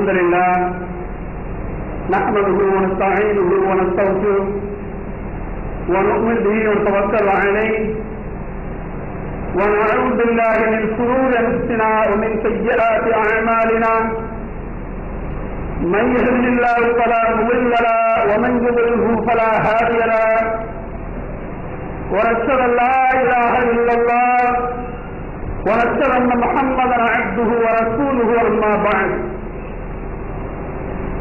الحمد لله نحمده ونستعينه ونستغفره ونؤمن به ونتوكل عليه ونعوذ بالله من شرور انفسنا ومن سيئات اعمالنا من يهده الله فلا مضل له ومن يضلله فلا هادي له ونشهد ان لا اله الا الله ونشهد ان محمدا عبده ورسوله اما بعد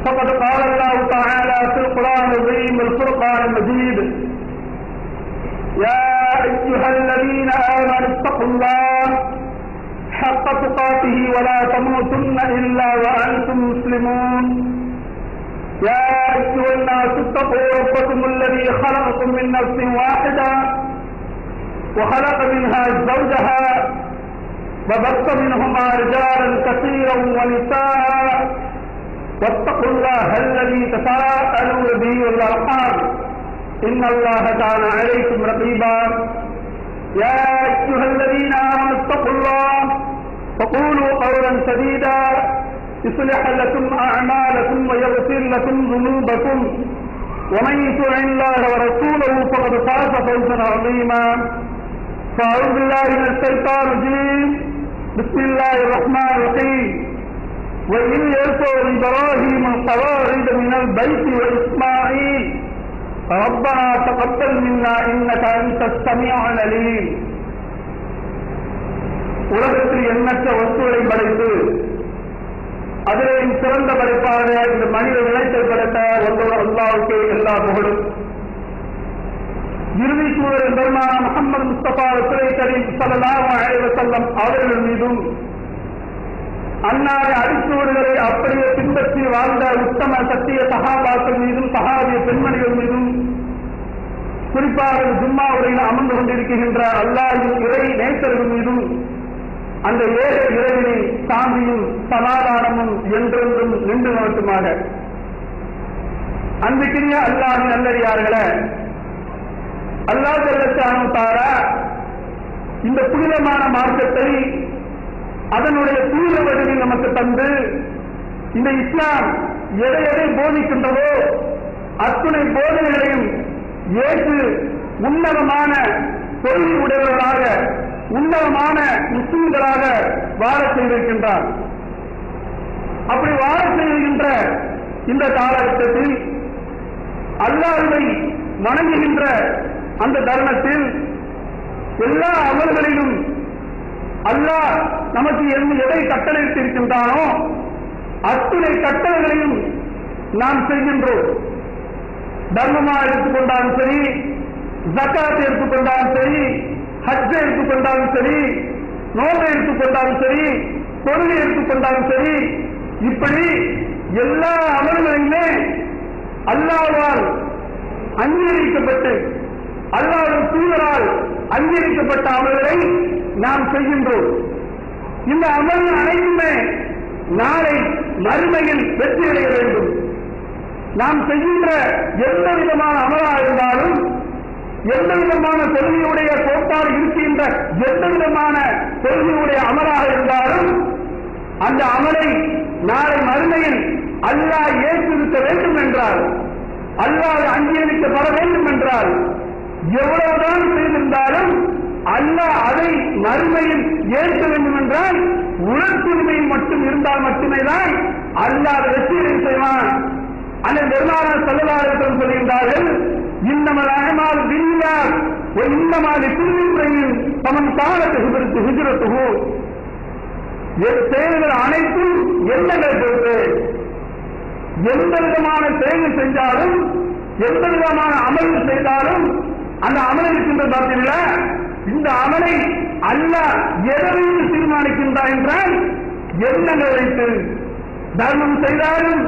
فقد قال الله تعالى في القران العظيم الفرقان المجيد يا ايها الذين امنوا اتقوا الله حق تقاته ولا تموتن الا وانتم مسلمون يا ايها الناس اتقوا ربكم الذي خلقكم من نفس واحده وخلق منها زوجها وبث منهما رجالا كثيرا ونساء واتقوا الله الذي تساءلون به والارحام ان الله كان عليكم رقيبا يا ايها الذين امنوا اتقوا الله وقولوا قولا سديدا يصلح لكم اعمالكم ويغفر لكم ذنوبكم ومن يطع الله ورسوله فقد فاز فوزا عظيما فاعوذ بالله من الشيطان الرجيم بسم الله الرحمن الرحيم وإذ يرفع إبراهيم القواعد من البيت وإسماعيل ربنا تقبل منا إنك أنت السميع العليم. உலகத்தில் எண்ணற்ற வஸ்துவை படைத்து அதிலேயும் சிறந்த படைப்பாக இந்த மனித விளைச்சல் படைத்த ஒன்றோடு அல்லாஹ்வுக்கே எல்லா புகழும். இறுதி தூதர் பெருமான முஹம்மது முஸ்தபா ரசூலுல்லாஹி கரீம் ஸல்லல்லாஹு அலைஹி வஸல்லம் அவர்கள் மீதும் அன்னாரை அடிச்சுவடுகளை அப்படியே பின்பற்றி வாழ்ந்த உத்தம சத்திய சஹாபாக்கள் மீதும் சஹாபிய பெண்மணிகள் மீதும் குறிப்பாக ஜும்மா உரையில் அமர்ந்து கொண்டிருக்கின்ற அல்லாஹ்வின் இறை நேசர்கள் மீதும் அந்த ஏக இறைவனின் சாந்தியும் சமாதானமும் என்றென்றும் நின்று நிறுத்துமாக. அன்பிற்கினிய அல்லாஹ்வின் நல்லடியார்களே, அல்லாஹ் ஜல்லஷானஹு தஆலா இந்த புனிதமான மார்க்கத்தை அதனுடைய தூய வடிவில் நமக்கு தந்து இந்த இஸ்லாம் எதை எதை போதிக்கின்றதோ அத்துணை போதனைகளையும் ஏற்று உன்னதமான கொள்கை உடையவர்களாக உன்னதமான முஸ்லிம்களாக வாழ செய்திருக்கின்றார். அப்படி வாழ செய்கின்ற இந்த காலகட்டத்தில் அல்லாஹ்வை வணங்குகின்ற அந்த தருணத்தில் எல்லா அமல்களிலும் அல்லாஹ் நமக்கு எதை கட்டளையிட்டிருக்கின்றானோ அத்துணை கட்டளைகளையும் நாம் செய்கின்றோம். தர்மமா எடுத்துக்கொண்டாலும் சரி, ஜக்காத் எடுத்துக்கொண்டாலும் சரி, ஹஜ்ஜை எடுத்துக்கொண்டாலும் சரி, நோன்பை எடுத்துக்கொண்டாலும் சரி, தொழுகை எடுத்துக்கொண்டாலும் சரி, இப்படி எல்லா அமல்களிலுமே அல்லாஹ்வால் அங்கீகரிக்கப்பட்டு அல்லாஹ்வின் தூதரால் அங்கீகரிக்கப்பட்ட அமல்களை நாம் செய்கின்றோம். இந்த அமல்கள் அனைத்துமே நாளை மறுமையில் வெற்றியடைய வேண்டும். நாம் செய்கின்ற எந்த விதமான அமலாக இருந்தாலும், எந்த விதமான கொள்கையுடைய கோட்பாடு இருக்கின்ற எந்த விதமான கொள்கையுடைய அமலாக இருந்தாலும் அந்த அமலை நாளை மறுமையில் அல்லாஹ் ஏற்றிருக்க வேண்டும் என்றால், அல்லாஹ் அங்கீகரிக்கப்பட வேண்டும் என்றால், எவ்வளவுதான் செய்திருந்தாலும் அல்லாஹ் அதை மறுமையில் ஏற்க வேண்டும் என்றால் உணர்த்துரிமை மட்டும் இருந்தால் மட்டுமே தான் அல்லாஹ் வெற்றியை செய்வான். அந்த பெருமானார் ஸல்லல்லாஹு அலைஹி வஸல்லம் சொல்கின்றார்கள், இன்னமல் அஅமாலு பின்னியாத் வ இன்னமா லிகுல்லி இம்ரிஇன் ஃபமன் கானத் ஹிஜ்ரத்துஹு. செயல்கள் அனைத்தும் எண்ணங்களை பொறுத்து. எந்த விதமான செயல்கள் செஞ்சாலும், எந்த விதமான அமல்கள் செய்தாலும் அந்த அமல் இருக்கின்ற பார்த்தீங்களா, இந்த அமலை அல்லாஹ் எதற்கு தீர்மானிக்கின்றார் என்றால் எண்ணங்கள் வைத்து. தர்மம் செய்தாலும்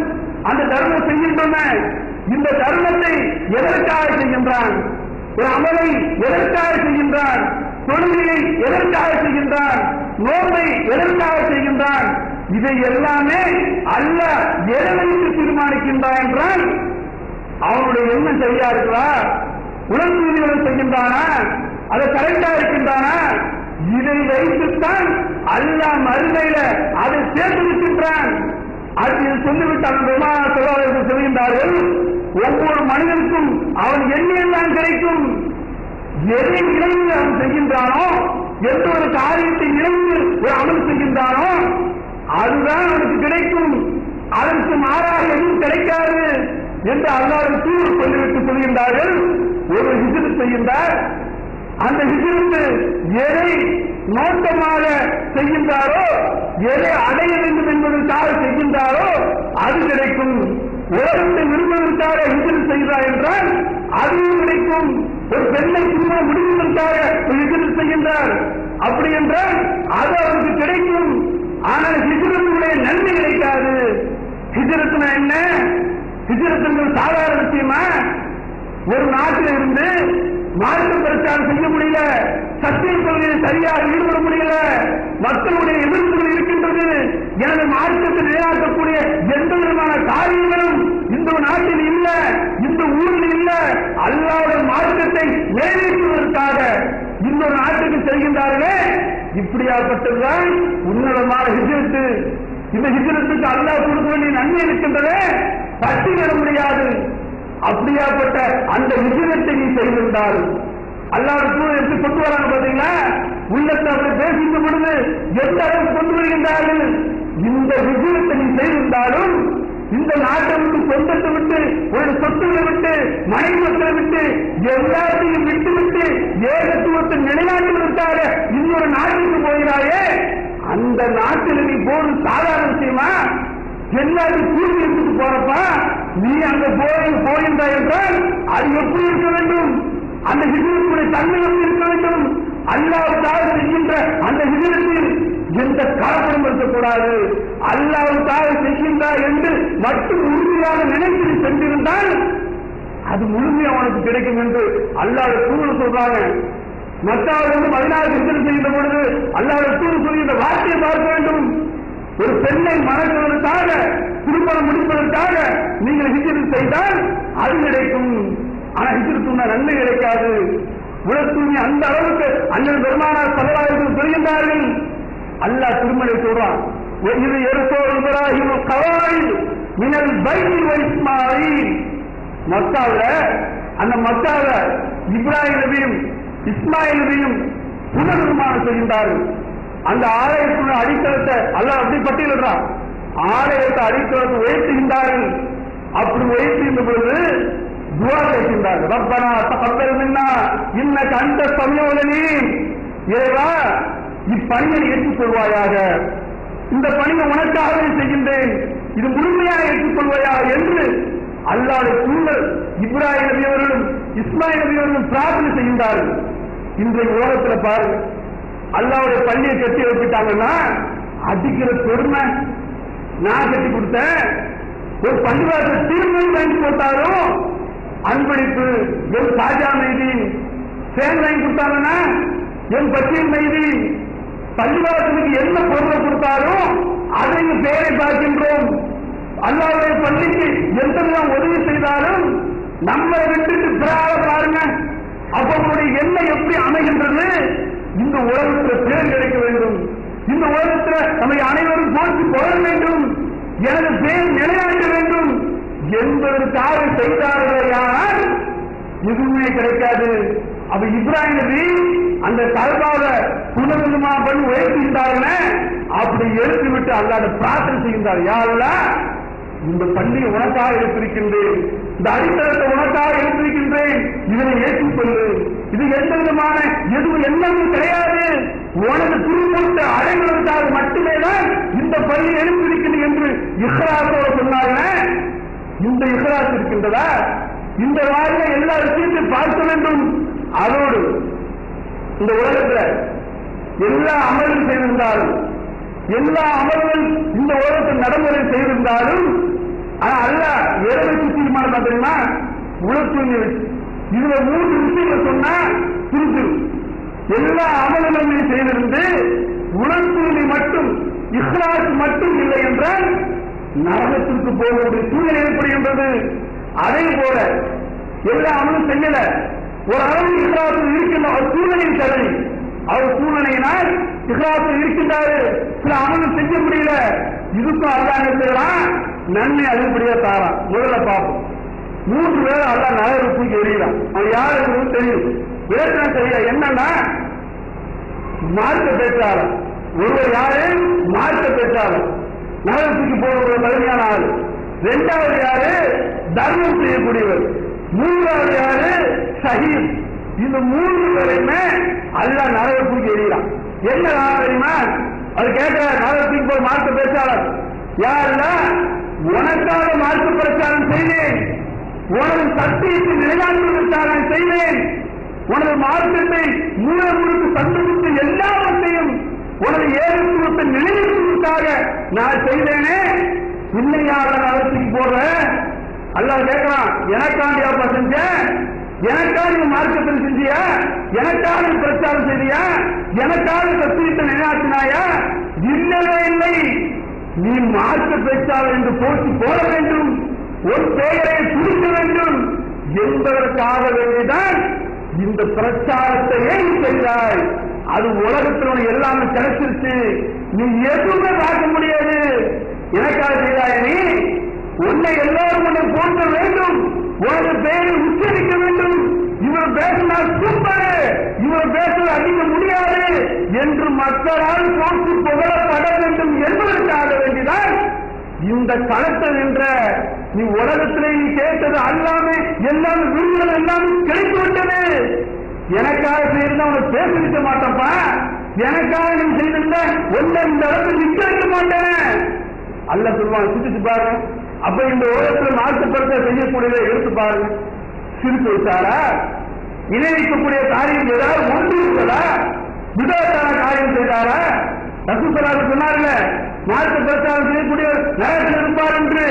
அந்த தர்மம் செய்கின்றன, இந்த தர்மத்தை எதற்காக செய்கின்றான், ஒரு அமலை எதற்காக செய்கின்றான், தொழுகையை எதற்காக செய்கின்றான், நோன்பை எதற்காக செய்கின்றான், இதை எல்லாமே அல்லாஹ் எதற்கு தீர்மானிக்கின்றான் என்றால் அவனுடைய எண்ணம் சரியா இருக்கிறா, உணர்வு செய்கின்றானா, அதை கரெக்டா இருக்கின்றானா, இதை வைத்துத்தான் அல்லாஹ் மறுமையில அதை சேர்த்திருக்கின்றான். அது சொல்லிவிட்டு அந்த பெருமாள் சொல்கின்றார்கள், ஒவ்வொரு மனிதனுக்கும் அவன் எண்ணெல்லாம் கிடைக்கும். எதை இணைந்து அவன் செய்கின்றானோ, எந்த ஒரு காரியத்தை இணைந்து ஒரு அமல் செய்கின்றானோ அதுதான் அவனுக்கு கிடைக்கும். அதற்கு மாறாக எதுவும் கிடைக்காது என்று அல்லாஹ்வின் தூதர் சொல்லிவிட்டு சொல்கின்றார்கள். ஒரு ஹிஜ்ரத் செய்கின்றார், அந்த ஹிஜ்ரத் எதை நோக்கமாக செய்கின்றாரோ, எதை அடைய வேண்டும் என்பதற்காக செய்கின்றாரோ அது கிடைக்கும். உலகத்தை விரும்புவதற்காக ஹிஜ்ரத் செய்கிறார் என்றால் அதுவும் கிடைக்கும். ஒரு பெண்ணை சும்மா முடிவதற்காக ஹிஜ்ரத் செய்கின்றார், அப்படி என்றால் அது அவருக்கு கிடைக்கும். ஆனால் ஹிஜ்ரத்துடைய நன்மை கிடைக்காது. ஹிஜ்ரத்னா என்ன? ஹிஜ்ரத் சாதாரண விஷயமா? ஒரு நாட்டில் இருந்து மார்க்க பிரச்சாரம் செய்ய முடியல, சத்திய கொள்கையை சரியாக ஈடுபட முடியல, மக்களுடைய எதிர்ப்புகள் இருக்கின்றது. எனது மார்க்கத்தை நிலைநாட்டக்கூடிய எந்த விதமான காரியங்களும் இந்த நாட்டில் இல்ல, இந்த ஊரில் இல்ல. அல்லாஹ்வுடைய மார்க்கத்தை நிறைவேற்றுவதற்காக இன்னொரு நாட்டுக்கு செல்கின்றார்களே, இப்படியாப்பட்டதுதான் உன்னதமான ஹிஜ்ரத். இந்த ஹிஜ்ரத்துக்கு அல்லாஹ் கொடுக்க வேண்டிய நன்மை இருக்கின்றதே, பட்டியலிட முடியாது. அப்படியாப்பட்ட அந்த ஹிஜ்ரத்தை நீ செய்திருந்தால் அல்லாஹ்வுடைய தூதர் எப்படி கொண்டு வராங்க பாத்தீங்களா? உள்ளத்தை அப்படி பேசிக்கும் பொழுது எந்த அளவுக்கு கொண்டு வருகின்றார்கள். இந்த ஹிஜ்ரத்தை நீ செய்திருந்தாலும், இந்த நாட்டை விட்டு, சொந்தத்தை விட்டு, ஒரு சொத்துக்களை விட்டு, மனைவி மக்களை விட்டு, எல்லாத்தையும் விட்டு விட்டு ஏகத்துவத்தை நிலைநாட்டுவதற்காக இன்னொரு நாட்டுக்கு போகிறாயே, அந்த நாட்டில் நீ போது சாதாரண விஷயமா? எல்லாத்தையும் கூட்டி எடுத்துட்டு போறப்பா நீ அங்க போகின்றாய் என்றால் அது எப்படி இருக்க வேண்டும்? அந்த ஹிஜ்ரத்துடைய தன்மை எப்படி இருக்க வேண்டும்? அல்லாஹ்வுக்காக செய்கின்ற அந்த ஹிஜ்ரத்தில் எந்த கலப்படம் இருக்கக்கூடாது. அல்லாஹ்வுக்காக செய்கின்றார் என்று மட்டும் உறுதியாக நினைத்து சென்றிருந்தால் அது முழுமையாக அவனுக்கு கிடைக்கும் என்று அல்லாஹ்வுடைய தூதர் சொல்றாங்க. மக்காவிலிருந்து மதீனாவுக்கு ஹிஜ்ரத் செய்கின்ற பொழுது அல்லாஹ்வுடைய தூதர் சொல்கின்ற வார்த்தையை பார்க்க வேண்டும். ஒரு பெண்ணை மணக்குவதற்காக, திருமணம் முடிப்பதற்காக நீங்கள் ஹிஜ்ரத் செய்தால் அது கிடைக்கும். ஆனா ஹிஜ்ரத் நன்மை கிடைக்காது. உலகத்துடைய அந்த அளவுக்கு அண்ணன் பெருமானார் ஸல்லல்லாஹு அலைஹி வஸல்லம் சொல்கின்றார்கள். அல்லாஹ் திருமலை சொல்றான், இது எருசோ இப்ராஹிம் கவாயில் மினல் பைத் வ இஸ்மாயில். மக்காவுல இப்ராஹிம் நபியும் இஸ்மாயில் நபியும் புனர்நிர்மாணம் செய்கின்றார்கள். அந்த ஆலயத்துடைய அடித்தளத்தை அல்லாஹ் அப்படி பட்டியலிடுறான். ஆலயத்தை அடித்தளத்தை உயர்த்துகின்றார்கள். அப்படி உயர்த்துகின்ற பொழுது துஆ கேட்கின்றார்கள். ரப்பனா தகப்பல் மின்னா இன்னக அன்த ஸமீஉல் அலீம். இறைவா, இப்பணியை ஏற்றுக்கொள்வாயாக, இந்த பணியை உனக்காகவே செய்கின்றேன், இது முழுமையாக ஏற்றுக்கொள்வாயாக என்று அல்லாஹ்வுடைய தூதர் இப்ராஹிம் நபி அவர்களும் இஸ்மாயில் நபி அவர்களும் பிரார்த்தனை செய்கின்றார்கள். இன்றைய உலகத்தில் பாருங்க, அல்லாஹ்வுடைய பள்ளியை கட்டி வச்சுட்டாங்கன்னா அடிக்கிற பெருமை. நான் கட்டி கொடுத்தேன், ஒரு பள்ளிவாசல் திரும்பி வாங்கி போட்டாலும் அன்பளிப்பு, என் சாஜா மைதி சேன் வாங்கி கொடுத்தாங்கன்னா என் பச்சையின் மைதி, பள்ளிவாசலுக்கு என்ன பொருளை கொடுத்தாலும் அதையும் பேரை பார்க்கின்றோம். அல்லாஹ்வுடைய பள்ளிக்கு எந்த உதவி செய்தாலும் நம்மை விட்டுட்டு பிறாக பாருங்க. அப்ப உங்களுடைய எண்ணம் எப்படி அமைகின்றது? இந்த உலகத்தில் பேர் கிடைக்க வேண்டும், இந்த உலகத்தில் நம்மை அனைவரும் போற்றி புகழ வேண்டும், எனது பேர் நிலைநாட்ட வேண்டும் என்பதற்காக செய்தார்கள். எதுவுமே கிடைக்காது. அப்ப இப்ராஹிம் நபி அந்த கல்பாவை புனர்நிர்மா பண்ணி உயர்த்துகின்றார்கள். அப்படி எழுத்து விட்டு அல்லாஹ்வை பிரார்த்தனை செய்கின்றார். யா அல்லாஹ், இந்த பள்ளியை உனக்காக எடுத்திருக்கின்றேன், இந்த அடித்தளத்தை உனக்காக எடுத்திருக்கின்றேன், இதனை ஏற்றுக்கொள்ளு. இது எந்த விதமான எதுவும் எண்ணமும் கிடையாது, உனது திருமணத்தை அடைவதற்காக மட்டுமே தான் இந்த பள்ளி எழுப்பியிருக்கிறது என்று இஹ்ராஸோடு சொன்னார்கள். இந்த இஹ்ராஸ் இருக்கின்றதா? இந்த வாழ்க்கை எல்லா விஷயத்தையும் பார்க்க வேண்டும். அதோடு இந்த உலகத்தில் எல்லா அமல்கள் செய்திருந்தாலும், எல்லா அமல்கள் இந்த உலகத்தில் நடைமுறை செய்திருந்தாலும், ஆனா அல்லாஹ் எதை வச்சு தீர்மானம் பார்த்தீங்கன்னா உலகத்தூய்மை வச்சு. இதுல 3 விஷயங்கள் சொன்னா திருத்திரும். எல்லா அமல்களையும் செய்திருந்து உலகத்தூய்மை மட்டும், இஹ்லாஸ் மட்டும் இல்லை என்றால் நரகத்திற்கு போகக்கூடிய சூழ்நிலை ஏற்படுகின்றது. அதே போல எல்லா அமலும் செய்யல, ஒரு அளவு இஹ்லாஸ் இருக்கின்ற ஒரு சூழ்நிலையின் தகுதி, அவர் சூழ்நிலையினால் இஹ்லாஸ் இருக்கின்றாரு, சில அமலும் செய்ய முடியல, இதுக்கும் அல்லாஹ் என்ன செய்யறான்? நன்மை அதிகப்படியா தாரான். முதல்ல பார்ப்போம். 3 பேர் அல்லாஹ் நரகத்துக்கு எறிகிறான். அவன் யாருக்கு தெரியும்? வேதனை தெரியல. என்னன்னா மார்க்க பேச்சாளர். ஒருவர் யாரு? மார்க்க பேச்சாளர், நரகத்துக்கு போகிற தலைமையான ஆள். 2வது யாரு? தர்மம் செய்யக்கூடியவர். 3வது யாரு? ஷஹீத். இந்த 3 பேரையுமே அல்லாஹ் நரகத்துக்கு எறிகிறான். என்ன தெரியுமா? அது கேட்கிற நரகத்துக்கு போய் மார்க்க பேச்சாளர் யாருல? உனக்காக மார்க்க பிரச்சாரம் செய்தேன், உனது சத்தியத்தை நிலைநாட்டுவதற்காக செய்தேன், உனது மார்க்கத்தை மூலமுழுக்கு சந்தோஷத்தை எல்லாவற்றையும் உனது ஏகத்துவத்தை நிலைநிறுத்துவதற்காக நான் செய்தேனே, இன்னையாக நரகத்துக்கு போற அல்லாஹ் கேட்கலாம், எனக்காண்டி அப்பா செஞ்ச, எனக்காக நீ மார்க்கத்தில் செஞ்சியா, எனக்காக நீ பிரச்சாரம் செய்தியா, எனக்காக சத்தியத்தை நிலைநாட்டினாயா? இல்லவே இல்லை. நீ மார்க்க பேச்சாளர் என்று போட்டி போட வேண்டும், ஒரு பெயரை சுருக்க வேண்டும் என்பதற்காக வேண்டிதான் இந்த பிரச்சாரத்தை ஏன் செய்தாய்? அது உலகத்தில் எல்லாமே கிடைச்சிருச்சு, நீ எதுவுமே பார்க்க முடியாது. எனக்காக செய்தாய். நீ உன்னை எல்லாரும் உன்னை போற்ற வேண்டும், உனது பெயரை உச்சரிக்க வேண்டும். இவர் பேசினால் சூப்பர், இவர் பேச அடிக்க முடியாது என்று மக்களால் போட்டு புகழப்பட வேண்டும் என்பதற்காக வேண்டிதான் இந்த களத்தில் என்ற நீ உலகத்திலே நீ கேட்டது அல்லாமே எல்லாம் விருதுகள் எல்லாம் கிடைத்துவிட்டது. எனக்காக செய்திருந்தா உனக்கு பேசிருக்க மாட்டப்பா, எனக்காக நீ செய்திருந்த ஒன்றை இந்த இடத்துல நிக்க வைக்க மாட்டேன் அல்ல சொல்லுவாங்க. சிந்திச்சு பாருங்க. அப்ப இந்த உலகத்தில் நாட்டுப்படுத்த செய்யக்கூடியதை எடுத்து பாருங்க. சிரித்து வைத்தாரா? இணைக்கக்கூடிய காரியம் ஏதாவது ஒன்று இருக்கிறதா? விதத்தான காரியம் செய்தாரா? ரசூலுல்லாஹி சொன்னார்ல, மார்க்க பிரச்சாரம் செய்யக்கூடிய நரகத்தில் இருப்பார் என்று.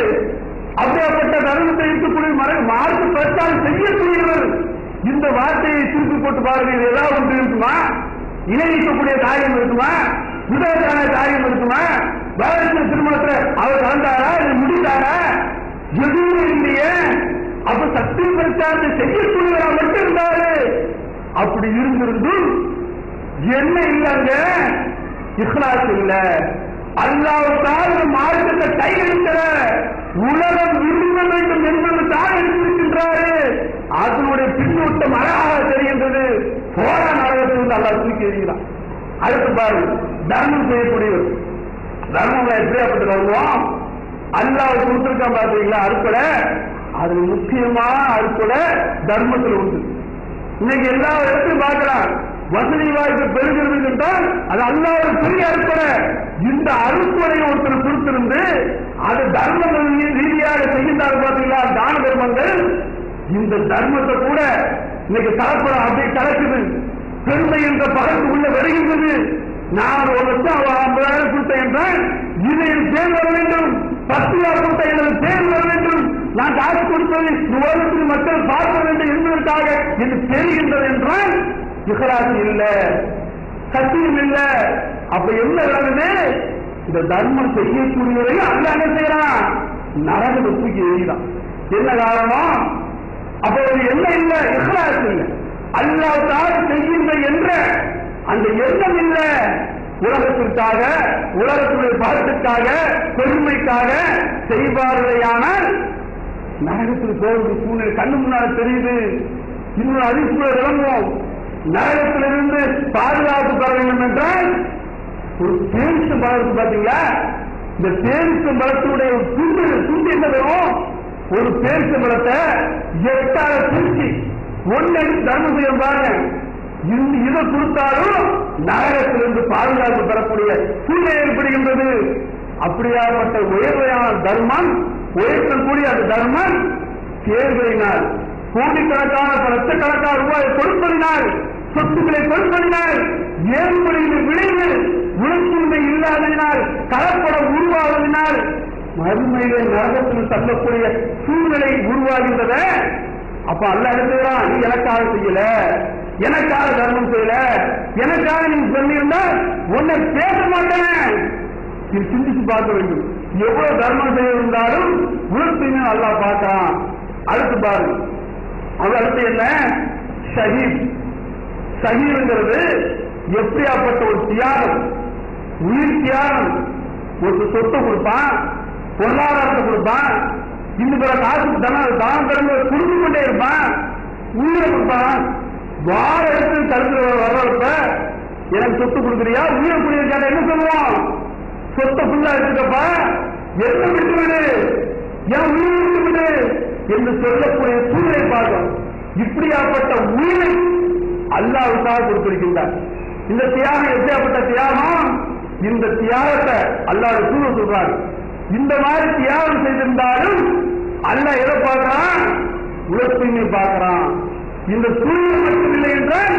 அப்படியாப்பட்ட தர்மத்தை இருக்கக்கூடிய மார்க்க பிரச்சாரம் செய்யக்கூடியவர் இந்த வார்த்தையை திருப்பி போட்டு பாருங்க. ஏதாவது ஒன்று இருக்குமா? இணைக்கக்கூடிய காரியம் இருக்குமா? விதத்தான காரியம் இருக்குமா? வேலை திருமணத்தில் அவர் கலந்தாரா? முடித்தாரா? எதுவும் இல்லையே. அப்ப சத்திய பிரச்சாரத்தை செய்யக்கூடியவரா மட்டும் இருந்தாரு. அப்படி இருந்திருந்தும் என்ன இல்லங்க? இஹ்லாஸ் இல்ல. அல்லாஹ்வுக்காக மார்க்கத்தை கையெழுக்கிற உலகம் விரும்ப வேண்டும் என்பதற்காக எடுத்திருக்கின்றாரு. அதனுடைய பின்னூட்டம் அழகாக தெரிகின்றது. போன நரகத்திலிருந்து அல்லாஹ் தூக்கி எறிகிறான். அடுத்து பாருங்க, தர்மம் செய்யக்கூடியவர். தர்மம் எப்படியாப்பட்டு வருவோம்? அல்லாஹ் கொடுத்திருக்கான் பாத்தீங்களா அறுப்படை. அது முக்கியமான அறுப்படை தர்மத்தில் உண்டு. இன்னைக்கு எல்லா இடத்தையும் பார்க்கலாம். வசதி வாய்ப்பு பெறுகிறது என்றால் அது அல்லாஹ்வுடைய பெரிய அறுப்படை. இந்த அறுப்படை ஒருத்தர் கொடுத்திருந்து அது தர்மங்கள் ரீதியாக செய்கின்றார் பாத்தீங்களா, தான தர்மங்கள். இந்த தர்மத்தை கூட இன்னைக்கு கலப்படம் அப்படியே கலக்குது. பெருமை என்ற பகலுக்கு உள்ள வருகின்றது. நான் 1,50,000 கொடுத்தேன் என்றால் இதில் பேர் வர வேண்டும், 10,000 கொடுத்த எனது பேர் வர வேண்டும், நான் காசு கொடுப்பது உலகத்தில் மக்கள் பார்க்க வேண்டும் என்பதற்காக என்று தெரிகின்றது என்றால் இஹ்லாஸ் இல்ல, சத்தியம் இல்ல. அப்ப என்ன நடக்குது? இந்த தர்மம் செய்யக்கூடியவரை அல்ல என்ன செய்யறான்? நரகத்தை தூக்கி எறிகிறான். என்ன காரணம்? அப்ப என்ன இல்ல? இஹ்லாஸ் இல்ல. அல்லாஹ்வுக்காக செய்கின்ற என்ற அந்த எண்ணம் இல்ல. உலகத்திற்காக, உலகத்துடைய பலத்திற்காக, பெருமைக்காக செய்வார்களேயானால் நரகத்தில் போவது சூழ்நிலை கண்ணு முன்னால் தெரியுது. இன்னொரு அதிர்ச்சியை விளங்குவோம். நரகத்திலிருந்து பாதுகாப்பு பெற வேண்டும் என்றால் ஒரு பேரிச்சம் பழத்து பாத்தீங்களா? இந்த பேரிச்சம் பழத்தினுடைய துண்டு என்ன வரும்? ஒரு பேரிச்சம் பழத்தை 8 பிரிச்சு ஒன்னு தர்மம் செய்ய பாருங்க. இதை கொடுத்தாலும் நரகத்திலிருந்து பாதுகாப்பு பெறக்கூடிய சூழ்நிலை ஏற்படுகின்றது. அப்படியாப்பட்ட உயர்வையான தர்மம், உயர்த்தக்கூடிய அந்த தர்மம் தேர்தலினால் கோடிக்கணக்கான லட்சக்கணக்கான ரூபாயை கொடுப்பதினால், சொத்துக்களை கொடுப்பதினால் ஏற்படுகின்ற விளைவு உழைப்புரிமை இல்லாததினால், கலப்படம் உருவாவதனால் மறுமையிலே நரகத்தில் தள்ளக்கூடிய சூழ்நிலை உருவாகின்றத. அப்ப அல்லாஹ் எடுத்துக்கிறான், நீ எனக்காக செய்யல, எனக்காக தர்மம் செய்யல, எனக்காக நீ சொல்லியிருந்தால் உன்னை பேச மாட்டேன். சிந்திச்சு பார்க்க வேண்டும். எவ்வளவு தர்மம் செய்ய இருந்தாலும் உழைப்பையுமே அல்லாஹ் பார்க்கிறான். அடுத்து பாருங்க, அது அடுத்து என்ன? ஷஹீத். ஷஹீதுங்கிறது எப்படியாப்பட்ட ஒரு தியாகம், உயிர் தியாகம். ஒரு சொத்தை கொடுப்பான், பொருளாதாரத்தை கொடுப்பான், இன்னும் பிற காசு தானம் திறந்து கொடுத்து கொண்டே இருப்பான், உயிரை கொடுப்பான். வார எடுத்து தடுத்து வர்றப்ப எனக்கு சொத்து கொடுக்குறியா, உயிரை குடிய கேட்ட என்ன சொல்லுவோம்? சொத்தை ஃபுல்லா எடுத்துக்கப்பா, என்ன விட்டு விடு, என் உயிரை விட்டு விடு என்று சொல்லக்கூடிய சூழலை பார்க்கும். இப்படியாப்பட்ட உயிரை அல்லாஹ்வுக்காக கொடுத்திருக்கின்றார். இந்த தியாகம் எப்படியாப்பட்ட தியாகம்? இந்த தியாகத்தை அல்லாஹ் சூழல் சொல்றாரு. இந்த மாதிரி தியாகம் செய்திருந்தாலும் அல்லாஹ் எதை பார்க்கிறான்? உலகத்தையுமே பார்க்கிறான். இந்த சூழ்நிலை மட்டுமில்லை என்றால்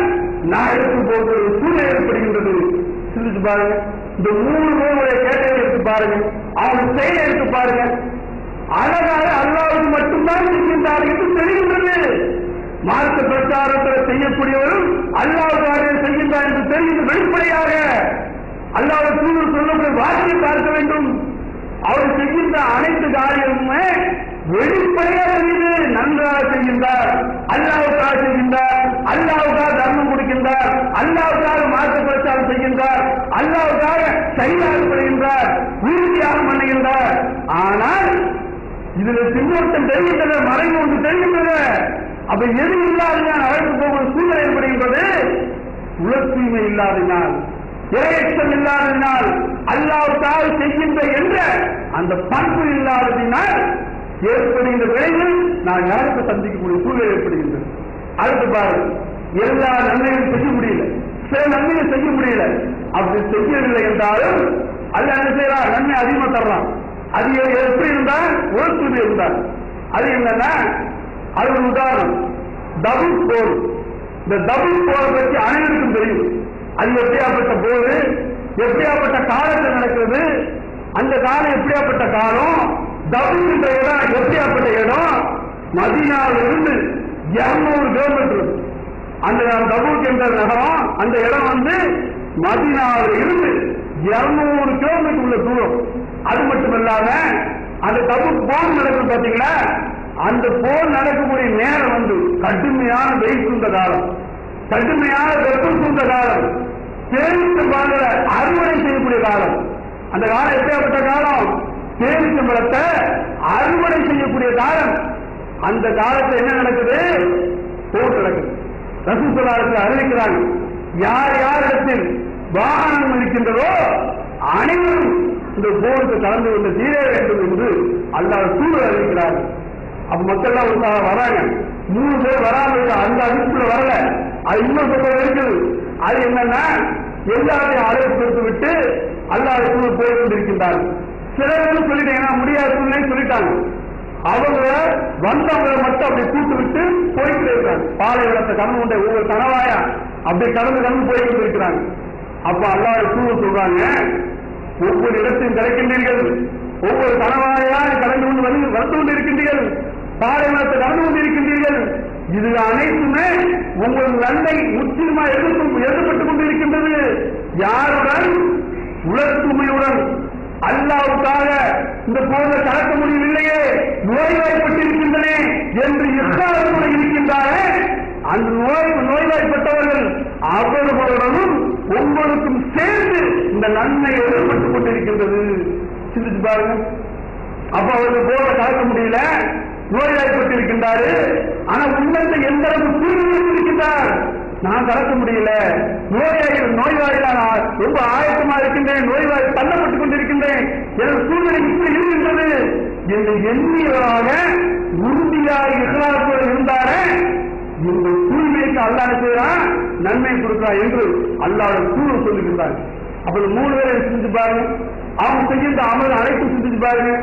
நான் எடுத்து போகிற சூழ்நிலை ஏற்படுகின்றது. சிந்திச்சு பாருங்க. இந்த 3 பேருடைய கேட்டதை எடுத்து பாருங்க, அவங்க செயலை எடுத்து பாருங்க. அழகாக அல்லாஹ்வுக்கு மட்டும்தான் இருக்கின்றார் என்று தெரிகின்றது. மார்க்க பிரச்சாரத்தில் செய்யக்கூடியவரும் அல்லாஹ்வுக்காக செய்கின்றார் என்று தெரிகின்ற வெளிப்படையாக அல்லாஹ் தூதர் சொல்லக்கூடிய வார்த்தையை பார்க்க வேண்டும். அவர் செய்கின்ற அனைத்து காரியமுமே வெளிப்படையாக தெரியுது. நன்றாக செய்கின்றார், அல்லாஹ்வுக்காக செய்கின்றார், அல்லாஹ்வுக்காக தர்மம் கொடுக்கின்றார், அல்லாஹ்வுக்காக மார்க்க பிரச்சாரம் செய்கின்றார், அல்லாஹ்வுக்காக செயலாற்றுகின்றார், உறுதியாக பண்ணுகின்றார். ஆனால் இதுல சின்னோட்டம் தெரிகின்றன, மறைவு ஒன்று தெரிகின்றன. அப்ப எது இல்லாதனால் அழைத்து போகிற சூழ்நிலை ஏற்படுகின்றது. உலக தூய்மை இல்லாதனால், இறையச்சம் இல்லாததினால், அல்லாஹ்வுக்காக செய்கின்ற என்ற அந்த பண்பு இல்லாததினால் ஏற்படுகின்ற விளைவில் நான் யாருக்கு சந்திக்கக்கூடிய சூழ்நிலை ஏற்படுகின்றது. அடுத்து பாருங்க, எல்லா நன்மையும் செய்ய முடியல, சில நன்மையும் செய்ய முடியல. அப்படி செய்யவில்லை என்றாலும் அல்லாஹ் என்ன செய்யறான்? நன்மை அதிகமா தர்றான். அது எப்படி இருந்தால் உலக தூய்மை இருந்தால் அது என்னன்னா, அது ஒரு உதாரணம். டபுள் போர். இந்த டபுள் போரை பற்றி அனைவருக்கும் தெரியும். அது எப்படியாப்பட்ட போது, எப்படியாப்பட்ட காலத்தில் நடக்கிறது, அந்த காலம் எப்படியாப்பட்ட காலம், டபுள் என்ற இடம் எப்படியாப்பட்ட இடம், மதீனாவிலிருந்து 200 கிலோமீட்டர். அந்த தபூக் என்ற நகரம், அந்த இடம் மதீனாவில் இருந்து 200 கிலோமீட்டர் உள்ள தூரம். அது மட்டுமல்லாம அந்த தபூக் போர் நடக்குது பாத்தீங்களா, அந்த போர் நடக்கக்கூடிய நேரம் கடுமையான வெயில் சூழ்ந்த காலம், கடுமையான வெப்பம் சூழ்ந்த காலம், பேரிச்சம்பழங்களை அறுவடை செய்யக்கூடிய காலம். அந்த காலம் எப்படியாப்பட்ட காலம்? பேரிச்சம்பழத்தை அறுவடை செய்யக்கூடிய காலம். அந்த காலத்தில் என்ன நடக்குது? போர் நடக்குது. ரசூல் ஸல்லல்லாஹு அலைஹி வஸல்லம் அறிவிக்கிறாங்க, யார் யாரிடத்தில் வாகனம் இருக்கின்றதோ அனைவரும் இந்த போருக்கு கலந்து கொண்டு தீர வேண்டும் என்று அல்லாஹ் சூழல் அறிவிக்கிறார்கள். அப்ப மக்கள் எல்லாம் வராங்க. 3 பேர் வராமல் அந்த அறிவிப்புல வரல. அது இன்னும் சொல்றது இருக்குது. அது என்னன்னா, எல்லாத்தையும் அழைப்பு கொடுத்து விட்டு அல்லாஹ் சூழல் போய் கொண்டிருக்கின்றார்கள். சிலர் சொல்லிட்டீங்கன்னா முடியாத சூழ்நிலை சொல்லிட்டாங்க. அவங்க வந்தவங்களை மட்டும் அப்படி கூட்டு விட்டு போயிட்டு இருக்காங்க. பாலைவனத்தை கடந்து கொண்ட ஒவ்வொரு கணவாயா அப்படி கடந்து போய் கொண்டிருக்கிறாங்க. அப்ப அல்லாஹ் சூழல் சொல்றாங்க, ஒவ்வொரு இடத்தையும் கிடைக்கின்றீர்கள், ஒவ்வொரு கணவாயா கடந்து கொண்டு இருக்கின்றீர்கள், பாலைவனத்தை கடந்து கொண்டிருக்கின்றீர்கள். இது அனைத்துமே உங்கள் நன்மை முற்றிலுமா எதிர்பட்டுக் கொண்டிருக்கின்றது. யாருடன்? உலகத்துமையுடன். அல்லாஹ்வுக்காக இந்த போல கலக்க முடியவில்லையே, நோய்வாய்ப்பட்டிருக்கின்றன என்று எக்காலத்துடன் இருக்கின்றாரே, அந்த நோய்வாய்ப்பட்டவர்கள் அவர்களுடனும் ஒவ்வொருக்கும் சேர்ந்து இந்த நன்மை எதிர்பட்டுக் கொண்டிருக்கின்றது. சிந்திச்சு பாருங்க. அப்ப அவர்கள் போல கலக்க முடியல, நோய்வாய்ப்பட்டிருக்கின்றாரு. ஆனா உள்ளத்தை எந்த அளவுக்கு தூய்மைப்படுத்திருக்கின்றார்? நான் கலக்க முடியல, நோய்வாயிலான ரொம்ப ஆயத்தமா இருக்கின்றேன், நோய்வாய் தள்ளப்பட்டுக் கொண்டிருக்கின்றேன், எனது சூழ்நிலை இப்படி இருக்கின்றது என்று எண்ணியவராக உறுதியாக இஸ்லாத்தோடு இருந்தாரே, இந்த தூய்மைக்கு அல்லாஹ் செய்யறான், நன்மை கொடுக்கிறான் என்று அல்லாஹ் சூழல் சொல்லுகின்றார். அப்ப 3 பேரை சிந்திச்சு பாருங்க. அவங்க செய்கின்ற அமல் அனைத்தும் சிந்திச்சு பாருங்க.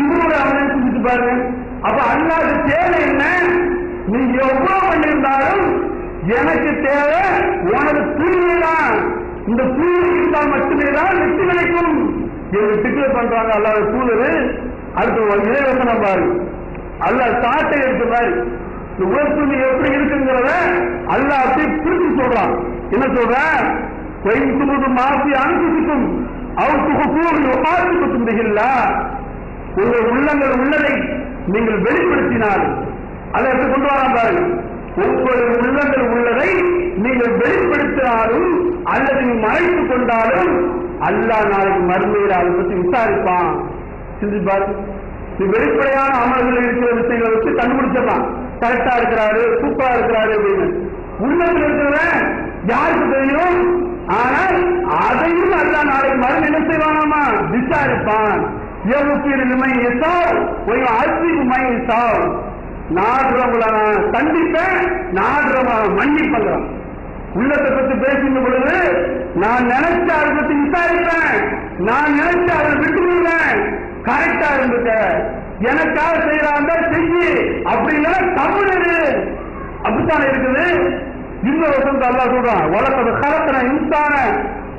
இவருடைய அமலை சிந்திச்சு பாருங்க. அப்ப அல்லாஹ் தேவை என்ன? நீ எவ்வளவு பண்ணியிருந்தாலும் எனக்கு தேவை உனது தூய்மை தான். இந்த தூய்மை இருந்தால் மட்டுமே தான் வெற்றி கிடைக்கும் என்று டிக்ளேர் பண்றாங்க அல்லாஹ் சூழல். அடுத்து இறைவசனம் பாரு, அல்லாஹ் சாட்டை எடுக்கிறாரு. உலகத்துமை எப்படி இருக்குங்கிறத அல்லாஹ் அப்படி பிரித்து சொல்றான். என்ன சொல்ற? மாசி அனுப்பிக்கும் உங்கள் உள்ளங்கள் உள்ளதை நீங்கள் வெளிப்படுத்தினால் அதை எப்படி கொண்டு வரலாம் பாருங்க. ஒவ்வொரு உள்ளங்கள் உள்ளதை நீங்கள் வெளிப்படுத்தினாலும் அல்லது மறைத்துக் கொண்டாலும் அல்லாஹ் நாளைக்கு மறுமையில அதை பத்தி விசாரிப்பான். சிந்திப்பாரு. வெளிப்படையான அமல்கள் இருக்கிற விஷயங்களை வச்சு கண்டுபிடிச்சிடலாம். கரெக்டா இருக்கிறாரு, சூப்பரா இருக்கிறாரு அப்படின்னு. உள்ளத்தில் இருக்கிறவன் யாருக்கு தெரியும்? ஆனால் அதையும் அல்லாஹ் நாளைக்கு மறுமை என்ன செய்வானாமா? விசாரிப்பான். நாடுறவங்கள நான் கண்டிப்பேன், நாடுறவங்க மன்னிப்பேன். உள்ளத்தை பத்தி பேசும் பொழுது நான் நினைச்ச அதை பத்தி விசாரிப்பேன், நான் நினைச்ச அதை விட்டுருவேன். கரெக்டா இருந்துக்க, எனக்காக செய்யறாங்க செய்யி, அப்படின்னா தமிழரு அப்படித்தானே இருக்குது. இன்னொரு வருஷம் அல்லாஹ் சொல்றான், உலகத்தை கலத்தின இன்சான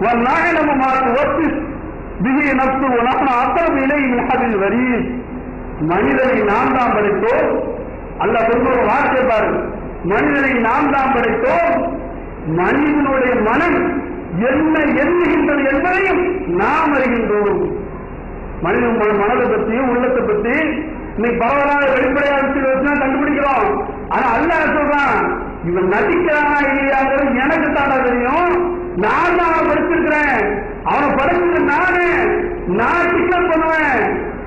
ஒரு நாயனம மாற்று ஒத்து பிகி நப்சு உனக்கு அத்தனை இலை மிகவில் வரி. மனிதனை நாம் தான் படைத்தோம். அல்லாஹ் சொல்ற ஒரு வார்த்தை பாருங்க, மனிதனை நாம் தான் படைத்தோம். மனிதனுடைய மனம் என்ன எண்ணுகின்றது என்பதையும் நாம் அறிகின்றோம். மனிதன் மனதை பத்தியும் உள்ளத்தை பத்தி இன்னைக்கு பரவலாக வெளிப்படையாக வச்சு கண்டுபிடிக்கிறோம். ஆனா அல்லாஹ் சொல்றான், இவன் நடிக்கிறானா இல்லையாங்கிறது எனக்கு தாண்டா தெரியும். நான் தான் படிச்சிருக்கிறேன், அவனை படைச்சது நானு, நான் டிக்ளேர் பண்ணுவேன்.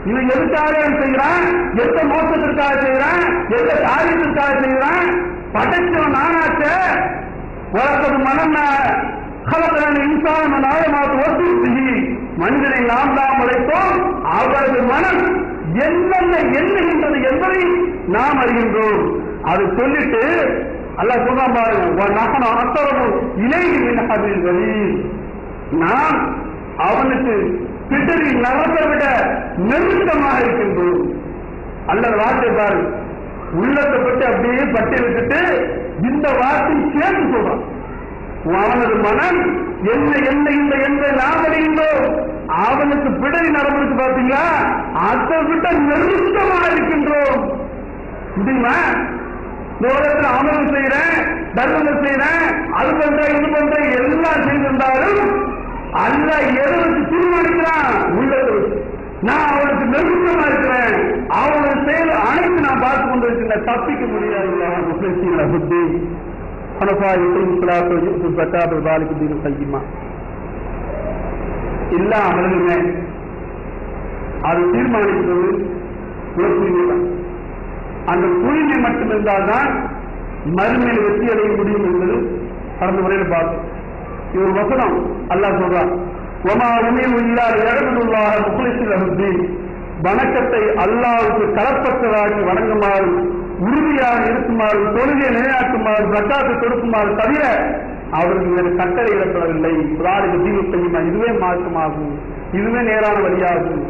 இவன் எதுக்காக செய்யறான், எந்த மோசத்திற்காக செய்யறான், எந்த காரியத்திற்காக செய்யறான், படைச்சவன் நானாச்ச. உலகது மனம் இன்சான நாயமாத்து ஒத்து மனிதனை நாம் தான் படைத்தோம். அவரது மனம் என்னென்ன எண்ணுகின்றது என்பதை நாம் அறிகின்றோம். அதை சொல்லிட்டு அல்லாஹ் சொல்றான் பாருங்க, நாம் அவனுக்கு பிடரி நரத்தை விட நெருக்கமாக இருக்கின்றோம். அல்லது வார்த்தை பாரு, உள்ளத்தை பற்றி அப்படியே பட்டியலிட்டு இந்த வார்த்தை சேர்ந்து சொல்றான். அவனது மனம் என்ன என்ன இந்த எந்த நாம் அறிகின்றோம். அவனுக்கு பிடரி நரம்புக்கு பார்த்தீங்களா, அதை விட நெருக்கமாக இருக்கின்றோம். முடியுமா? உலகத்தில் அமர்வு செய்யறேன், தர்மம் செய்யறேன், அது பண்றேன், இது பண்றேன், எல்லாம் செய்திருந்தாலும் அல்ல எதை வச்சு தீர்மானிக்கிறான்? உள்ளது. நான் அவனுக்கு நெருக்கமா இருக்கிறேன், அவனுடைய செயல் அனைத்து நான் பார்த்து கொண்டு இருக்கின்ற தப்பிக்க முடியாது. எல்லா அமல்களுமே அது தீர்மானிக்கிறது தூய்மைதான். அந்த தூய்மை மட்டும் இருந்தால்தான் மறுமையில் வெற்றி அடைய முடியும் என்பது கடந்த முறையில் பார்த்தோம். இது ஒரு வசனம். அல்லாஹ் சொல்றான், வணக்கத்தை அல்லாஹ்வுக்கு கலப்பற்றதாக்கி வணங்குமாறு, உறுதியாக இருக்குமாறு, தொழுகை நிலைநாட்டுமாறு, ஜக்காத்தை கொடுக்குமாறு தவிர அவருக்கு வேறு கட்டளை இடப்படவில்லை. செய்யுமா, இதுவே மாற்றமாகும், இதுவே நேரான வழியாகும்.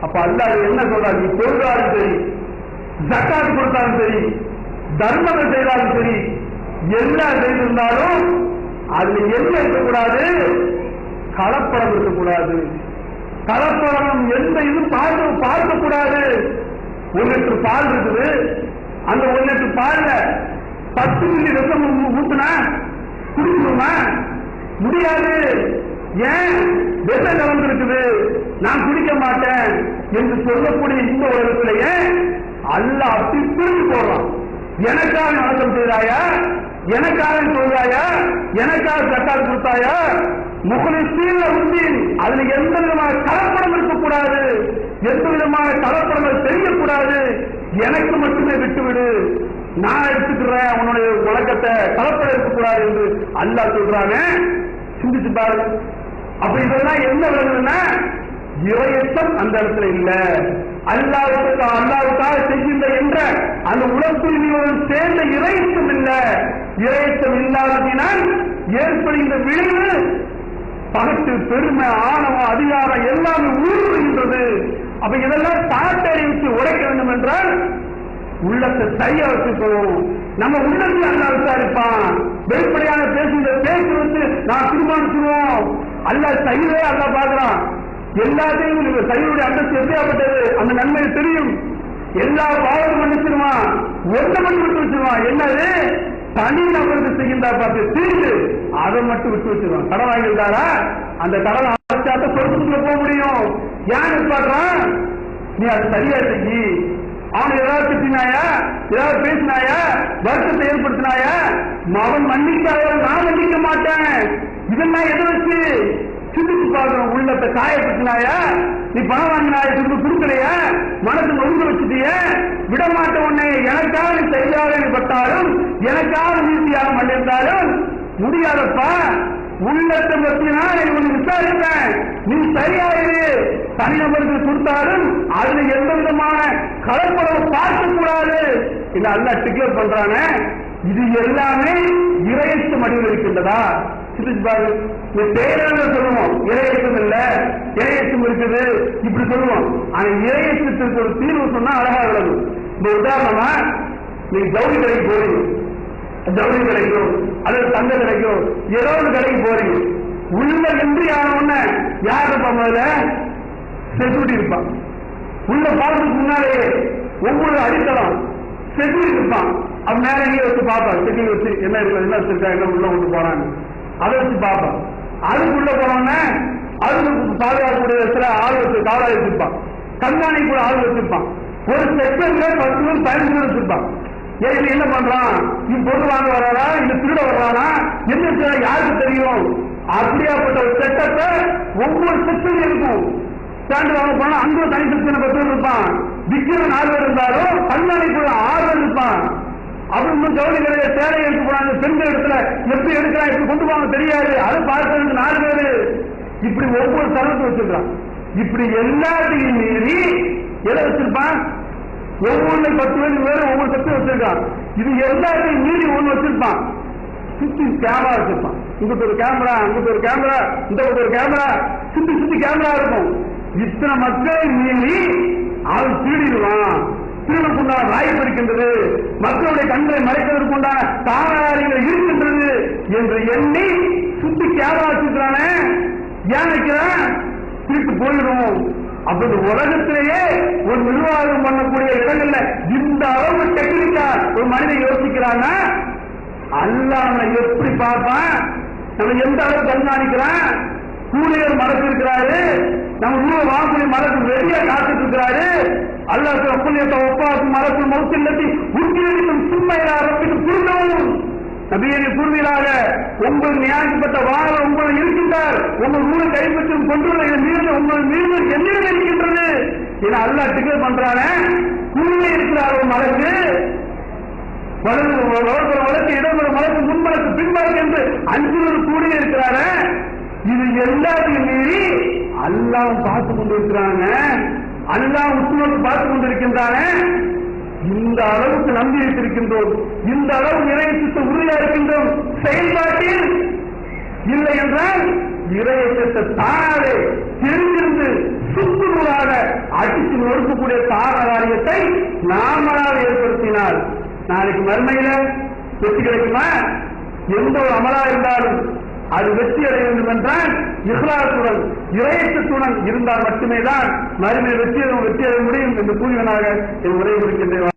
அப்ப அல்லாஹ் என்ன சொல்றாரு? நீ தொழுதாலும் சரி, ஜக்காத்து கொடுத்தாலும் சரி, தர்மத்தை செய்தாலும் சரி, எல்லாம் செய்திருந்தாலும் அதுல என்ன இருக்கக்கூடாது? கலப்படம் இருக்கக்கூடாது. கலப்படம் எந்த இதுவும் பார்க்கக்கூடாது. 1 லிட்டர் பால் இருக்குது, அந்த 1 லிட்டர் பால்ல 10 மில்லி ரசம் ஊத்துனா குடிக்கணுமா? முடியாது. ஏன்? விஷம் கலந்து இருக்குது, நான் குடிக்க மாட்டேன் என்று சொல்லக்கூடிய இந்த உலகத்திலேயே அல்லாஹ் அப்படி பிரிஞ்சு போடுறான். எனக்காக வணக்கம் செய்தாயா, எனக்காக சொல்றாயா, எனக்காக சட்டால் கொடுத்தாயா, முகலிசீல உத்தீன், அதுல எந்த விதமான கலப்படம் இருக்கக்கூடாது, எந்த விதமான கலப்படங்கள் தெரியக்கூடாது, எனக்கு மட்டுமே விட்டுவிடு, நான் எடுத்துக்கிறேன் உன்னுடைய வழக்கத்தை, கலப்படம் இருக்கக்கூடாது என்று அல்லாஹ் சொல்றாங்க. சிந்திச்சு பாருங்க. அப்ப இதெல்லாம் என்ன வருதுன்னா இறையச்சம் அந்த இடத்துல இல்ல. அல்லாஹ்வுக்காக செய்கின்ற என்ற அந்த உலகத்தூய்மையோடு சேர்ந்த இறையச்சம் இல்ல. இறையச்சம் இல்லாததினால் ஏற்படுகின்ற விளைவு பகட்டு, பெருமை, ஆணவம், அதிகாரம் எல்லாமே ஊடுருகின்றது. அப்ப இதெல்லாம் பாட்டறிவித்து உடைக்க வேண்டும் என்றால் உள்ளத்தை சரியா வச்சுக்கணும். நம்ம உள்ளத்தை அல்லாஹ் விசாரிப்பான். வெளிப்படையான பேசுகிற பேச்சு வந்து நான் தீர்மானிச்சுவோம். அல்லாஹ் சைவே அல்லாஹ் பார்க்கிறான். எல்லாத்தையும் சைவனுடைய அந்தஸ்து எப்படியாப்பட்டது, அந்த நன்மை தெரியும். எல்லா பாவமும் மன்னிச்சிருவான், ஒன்றை மட்டும் விட்டு வச்சிருவான். என்னது? தனி நபருக்கு செய்கின்றா பார்த்து தீர்ந்து அதை மட்டும் விட்டு வச்சிருவான். கடன் வாங்கிட்டாரா, அந்த கடன் ஆச்சாத்த பொறுப்புக்குள்ள போக முடியும். ஏன் பார்க்கிறான்? நீ அது சரியா செஞ்சு, அவனை ஏதாவது திட்டினாயா, ஏதாவது பேசினாயா, வருத்தத்தை ஏற்படுத்தினாயா, அவன் மன்னிக்காத, நான் மன்னிக்க மாட்டேன். இதெல்லாம் எதை வச்சு? சிந்திச்சு பார்க்கணும். உள்ளத்தை காயப்பட்டுனாயா, நீ பணம் வாங்கினாய திரும்ப கொடுக்கலையா, மனசு நொந்து வச்சுட்டிய, விடமாட்ட உன்னை எனக்காக நீ செய்யாத பட்டாலும் எனக்காக நீதியாக மன்னித்தாலும் முடியாதப்பா. உள்ளத்தை பத்தினா உன்னை விசாரிப்பேன், நீ சரியாயிரு. தனிநபருக்கு கொடுத்தாலும் அதுல எந்த விதமான கலப்படம் பார்க்க கூடாது. இந்த அல்லாஹ் டிக்ளேர் பண்றான. இது எல்லாமே இறையற்ற மடிவில் இருக்கின்றதா? சொல்லுவோம் இறையற்றம் இல்ல, இறையற்றம் இருக்குது இப்படி சொல்லுவோம். ஆனா இறையற்றத்திற்கு ஒரு தீர்வு சொன்னா அழகா விளங்கும். இந்த உதாரணமா, நீ ஜவுளி கடைக்கு போறீங்க, ஜவுளி கிடைக்கும் அல்லது தங்க கிடைக்கும், ஏதோ ஒரு கடைக்கு போறீங்க. உள்ள என்று யாரும் யார் இருப்பான்? முதல்ல செக்யூரிட்டி இருப்பான். உள்ள போறதுக்கு முன்னாலே ஒவ்வொரு அடித்தளம் செக்யூரிட்டி இருப்பான். அவன் மேல நீங்க வச்சு பார்ப்பான். செக்யூரிட்டி வச்சு என்ன இருக்கு, என்ன வச்சிருக்கா, என்ன உள்ள கொண்டு போறான்னு அதை வச்சு பார்ப்பான். அதுக்குள்ள போனோம்னா அதுக்கு பாதுகாக்கக்கூடிய இடத்துல ஆள் வச்சு காவலாளி வச்சிருப்பான். கண்காணி கூட ஆள் வச்சிருப்பான். ஒரு செக்ஷன்ல 10 பேர் 15 பேர் வச்சிருப்பான். என்ன பண்றான், நீ பொருள் வாங்க வர்றாரா, இந்த திருட வர்றானா, என்ன யாருக்கு தெரியும்? அப்படியாப்பட்ட ஒரு செட்டத்தை ஒவ்வொரு செக்ஷன் இருக்கும். ஸ்டாண்டு வாங்க போனா அங்க தனி செக்ஷன் 10 பேர் இருப்பான். விக்கிற 4 பேர் இருந்தாலும் கண்காணி கூட 6 பேர் இருப்பான். அப்படி ஜவுளி கடையில சேலை எடுத்து போனாங்க, பெண்கள் இடத்துல எப்படி எடுக்கலாம், எப்படி கொண்டு போவாங்க தெரியாது, அதை பார்க்கறதுக்கு 4 பேரு. இப்படி ஒவ்வொரு தரத்தை வச்சிருக்கான். இப்படி எல்லாத்தையும் மீறி எதை வச்சிருப்பான்? ஒவ்வொரு 10 பேர் ஒவ்வொரு சக்தியும் வச்சிருக்கான். இது எல்லாத்தையும் மீறி ஒண்ணு வச்சிருப்பான். சுத்தி கேமரா வச்சிருப்பான். இங்கிட்ட ஒரு கேமரா, அங்கிட்ட ஒரு கேமரா, இந்த ஒரு கேமரா, சுத்தி சுத்தி கேமரா இருக்கும். இத்தனை மக்களை மீறி அவன் திருடிடுவான். திருடக்குண்டான வாய்ப்பு இருக்கின்றது, மக்களுடைய கண்களை மறைப்பதற்குண்டான காரணங்கள் இருக்கின்றது என்று எண்ணி சுத்தி கேமரா வச்சிருக்கானே. ஏன் வைக்கிறான்? திருட்டு போயிடும். அப்படி உலகத்திலேயே ஒரு நிர்வாகம் பண்ணக்கூடிய இடங்கள்ல இந்த அளவு டெக்னிக்கா ஒரு மனிதன் யோசிக்கிறாங்க. அல்லாஹ் எப்படி பார்ப்பான், நம்ம எந்த அளவு கண்காணிக்கிறான். கூலியர் மரத்து இருக்கிறாரு, நம்ம ரூபா வாங்கக்கூடிய மரத்து வெளியே காத்துட்டு இருக்கிறாரு. அல்லாஹ் புண்ணியத்தை ஒப்பாக்கும் மரத்து மௌத்தில்லத்தி உறுதியும் சும்மையில அரசுக்கு கூட்டவும் நபியை கூறுவீராக, உங்கள் நியாயப்பட்ட வாழ் உங்களை இருக்கின்றார், உங்கள் ஊரை கைப்பற்றும் கொண்டுள்ள மீது உங்கள் மீது என்னிடம் இருக்கின்றது என அல்லாஹ் டிக்ளேர் பண்றானே. கூறியே இருக்கிறார் ஒரு மலக்கு, வளர்க்கிற இடம் ஒரு மலக்கு, முன்மலக்கு பின்மலக்கு என்று 5 கூடியே இருக்கிறாரு. இது எல்லாத்தையும் மீறி அல்லாஹ் பார்த்து கொண்டிருக்கிறாங்க. அல்லாஹ் உற்றுநோக்கி பார்த்து கொண்டிருக்கின்றான. இந்த அளவுக்கு நம்பி வைத்திருக்கின்றோம், இந்த அளவு இறையச்சத்தை உறுதியா இருக்கின்றோம். செயல்பாட்டில் இல்லை என்றால் இறையச்சத்தை தானாவே தெரிந்திருந்து சுற்றுநூலாக அடித்து நொறுக்கக்கூடிய காரணத்தை நாமளாக ஏற்படுத்தினால் நாளைக்கு மறுமையில வெற்றி கிடைக்குமா? எந்த ஒரு அமலா இருந்தாலும் அது வெற்றி அடைய வேண்டும் என்றால் இஹ்லாசுடன் இறையச்சத்துடன் இருந்தால் மட்டுமே தான் மறுமை வெற்றி அடைய முடியும் என்று கூறியவனாக என் உரை இருக்கின்றேன்.